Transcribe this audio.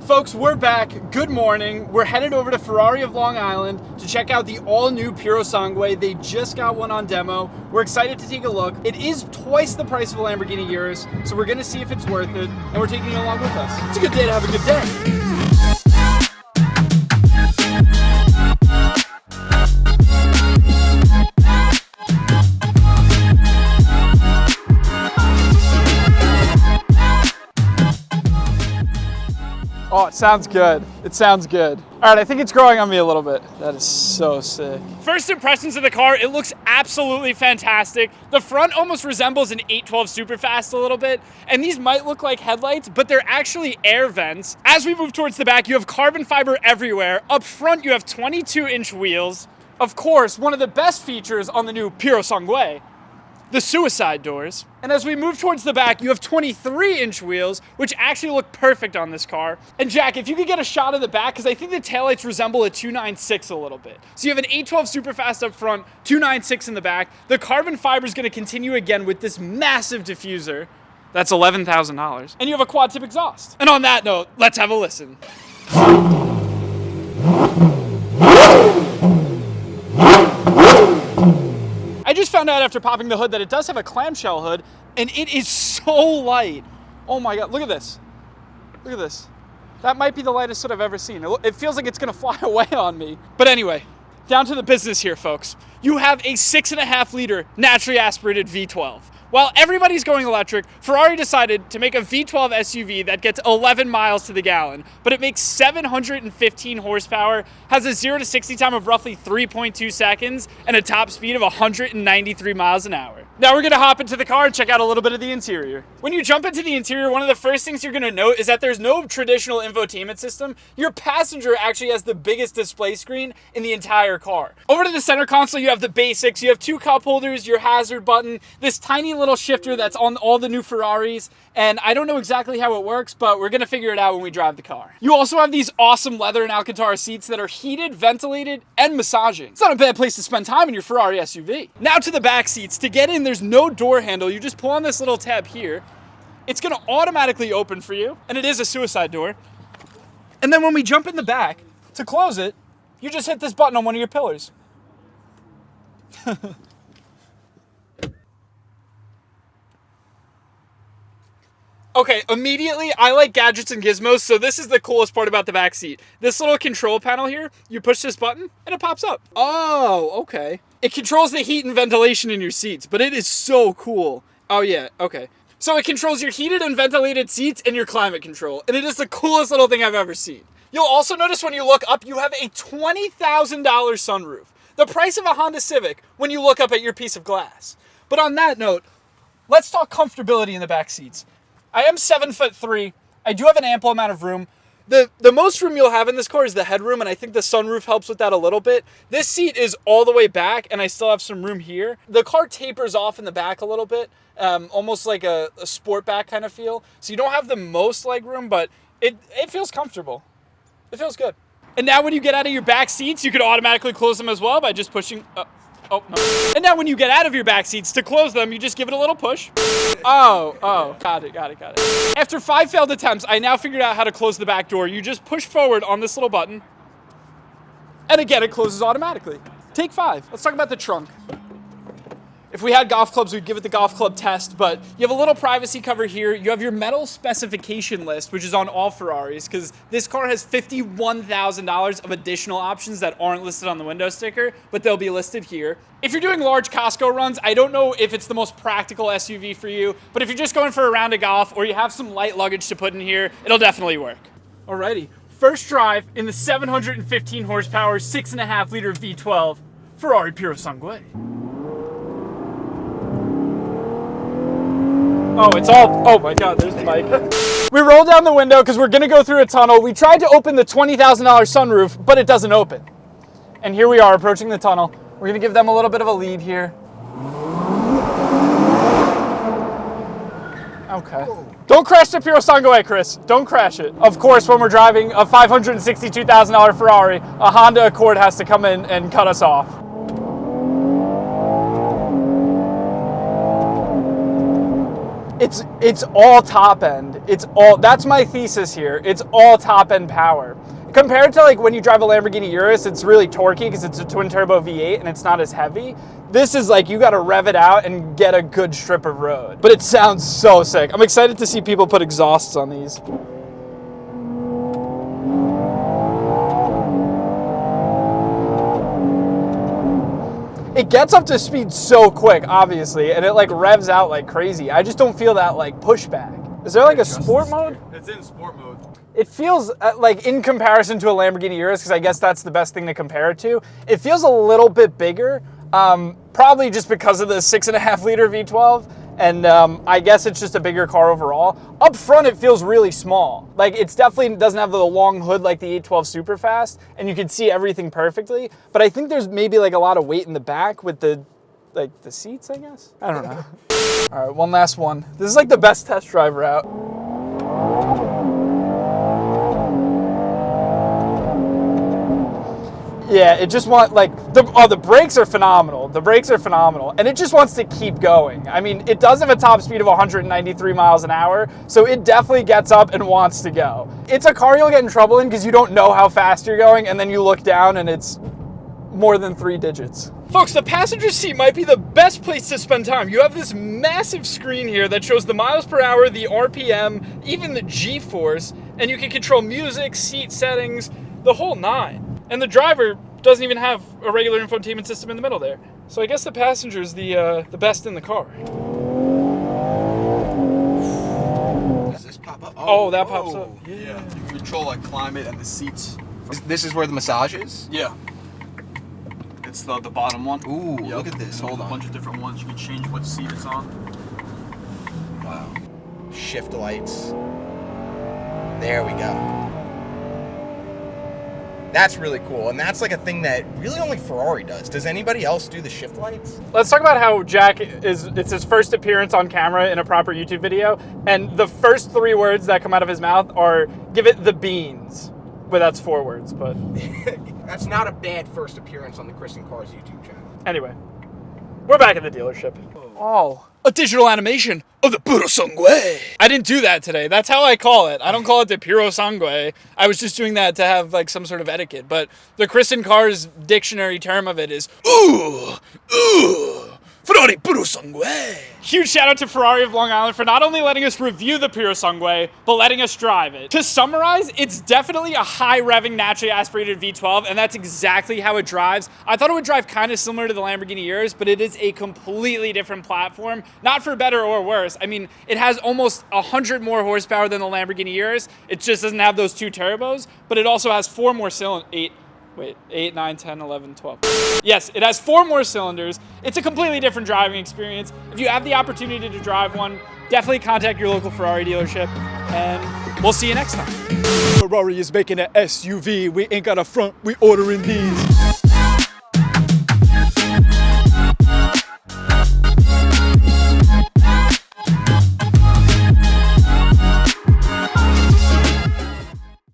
Folks, we're back. Good morning. We're headed over to Ferrari of Long Island to check out the all-new Purosangue. They just got one on demo. We're excited to take a look. It is twice the price of a Lamborghini Urus, so we're going to see if it's worth it, and we're taking you along with us. It's a good day to have a good day. Oh, it sounds good. It sounds good. All right, I think it's growing on me a little bit. That is so sick. First impressions of the car, it looks absolutely fantastic. The front almost resembles an 812 Superfast a little bit, and these might look like headlights, but they're actually air vents. As we move towards the back, you have carbon fiber everywhere. Up front, you have 22-inch wheels. Of course, one of the best features on the new Purosangue, the suicide doors. And as we move towards the back, you have 23-inch wheels, which actually look perfect on this car. And Jack, if you could get a shot of the back, because I think the taillights resemble a 296 a little bit. So you have an 812 Superfast up front, 296 in the back. The carbon fiber is going to continue again with this massive diffuser. That's $11,000. And you have a quad tip exhaust. And on that note, let's have a listen. I just found out after popping the hood that it does have a clamshell hood, and it is so light. Oh my God, look at this. Look at this. That might be the lightest hood I've ever seen. It feels like it's gonna fly away on me. But anyway, down to the business here, folks. You have a 6.5 liter naturally aspirated V12. While everybody's going electric, Ferrari decided to make a V12 SUV that gets 11 miles to the gallon, but it makes 715 horsepower, has a 0 to 60 time of roughly 3.2 seconds, and a top speed of 193 miles an hour. Now we're gonna hop into the car and check out a little bit of the interior. When you jump into the interior, one of the first things you're gonna note is that there's no traditional infotainment system. Your passenger actually has the biggest display screen in the entire car. Over to the center console, you have the basics. You have 2 cup holders, your hazard button, this tiny little shifter that's on all the new Ferraris, and I don't know exactly how it works, but we're gonna figure it out when we drive the car. You also have these awesome leather and Alcantara seats that are heated, ventilated, and massaging. It's not a bad place to spend time in your Ferrari SUV. Now to the back seats. To get in, there's no door handle. You just pull on this little tab here. It's gonna automatically open for you, and it is a suicide door. And then when we jump in the back, to close it, you just hit this button on one of your pillars. Okay, immediately, I like gadgets and gizmos, so this is the coolest part about the back seat. This little control panel here, you push this button, and it pops up. Oh, okay. It controls the heat and ventilation in your seats, but it is so cool. Oh yeah, okay. So it controls your heated and ventilated seats and your climate control, and it is the coolest little thing I've ever seen. You'll also notice when you look up, you have a $20,000 sunroof. The price of a Honda Civic when you look up at your piece of glass. But on that note, let's talk comfortability in the back seats. I am 7'3". I do have an ample amount of room. The most room you'll have in this car is the headroom, and I think the sunroof helps with that a little bit. This seat is all the way back, and I still have some room here. The car tapers off in the back a little bit, almost like a sport back kind of feel. So you don't have the most leg room, but it feels comfortable. It feels good. And now when you get out of your back seats, you can automatically close them as well by just pushing... Oh, no. And now when you get out of your back seats, to close them, you just give it a little push. Oh, got it. After 5 failed attempts, I now figured out how to close the back door. You just push forward on this little button, and again, it closes automatically. Take 5. Let's talk about the trunk. If we had golf clubs, we'd give it the golf club test, but you have a little privacy cover here. You have your metal specification list, which is on all Ferraris, because this car has $51,000 of additional options that aren't listed on the window sticker, but they'll be listed here. If you're doing large Costco runs, I don't know if it's the most practical SUV for you, but if you're just going for a round of golf or you have some light luggage to put in here, it'll definitely work. Alrighty, first drive in the 715 horsepower, 6.5 liter V12 Ferrari Purosangue. Oh my God, there's the mic. We roll down the window because we're gonna go through a tunnel. We tried to open the $20,000 sunroof, but it doesn't open. And here we are approaching the tunnel. We're gonna give them a little bit of a lead here. Okay. Don't crash the Purosangue, Chris. Don't crash it. Of course, when we're driving a $562,000 Ferrari, a Honda Accord has to come in and cut us off. It's all top end. That's my thesis here. It's all top end power. Compared to like when you drive a Lamborghini Urus, it's really torquey because it's a twin turbo V8 and it's not as heavy. This is like you got to rev it out and get a good strip of road. But it sounds so sick. I'm excited to see people put exhausts on these. It gets up to speed so quick, obviously, and it like revs out like crazy. I just don't feel that like pushback. Is there like a sport mode? It's in sport mode. It feels like in comparison to a Lamborghini Urus, because I guess that's the best thing to compare it to, it feels a little bit bigger, probably just because of the 6.5 liter V12. And I guess it's just a bigger car overall. Up front, it feels really small. Like it's definitely doesn't have the long hood like the 812 Superfast, and you can see everything perfectly. But I think there's maybe like a lot of weight in the back with the seats, I guess. I don't know. All right, one last one. This is like the best test drive route. Yeah, it just the brakes are phenomenal. The brakes are phenomenal, and it just wants to keep going. I mean, it does have a top speed of 193 miles an hour, so it definitely gets up and wants to go. It's a car you'll get in trouble in because you don't know how fast you're going, and then you look down and it's more than 3 digits. Folks, the passenger seat might be the best place to spend time. You have this massive screen here that shows the miles per hour, the RPM, even the G-force, and you can control music, seat settings, the whole 9. And the driver doesn't even have a regular infotainment system in the middle there. So I guess the passenger's the best in the car. Does this pop up? Oh, that pops up. Yeah. You can control like climate and the seats. This is where the massage is? Yeah. It's the bottom one. Ooh, Yep. look at this. Hold on. A bunch of different ones. You can change what seat it's on. Wow. Shift lights. There we go. That's really cool, and that's like a thing that really only Ferrari does. Does anybody else do the shift lights? Let's talk about how Jack it's his first appearance on camera in a proper YouTube video, and the first 3 words that come out of his mouth are, give it the beans. But that's 4 words, but... That's not a bad first appearance on the Chris and Cars YouTube channel. Anyway, we're back at the dealership. Oh. A digital animation of the Purosangue. I didn't do that today. That's how I call it. I don't call it the Purosangue. I was just doing that to have like some sort of etiquette. But the Chris and Cars dictionary term of it is FERRARI Purosangue. Huge shout out to Ferrari of Long Island for not only letting us review the Purosangue, but letting us drive it. To summarize, it's definitely a high revving naturally aspirated V12, and that's exactly how it drives. I thought it would drive kind of similar to the Lamborghini Urus, but it is a completely different platform, not for better or worse. I mean, it has almost 100 more horsepower than the Lamborghini Urus. It just doesn't have those 2 turbos, but it also has 4 more cylinders. 8, 9, 10, 11, 12. Yes, it has 4 more cylinders. It's a completely different driving experience. If you have the opportunity to drive one, definitely contact your local Ferrari dealership, and we'll see you next time. Ferrari is making an SUV. We ain't got a front, we ordering these.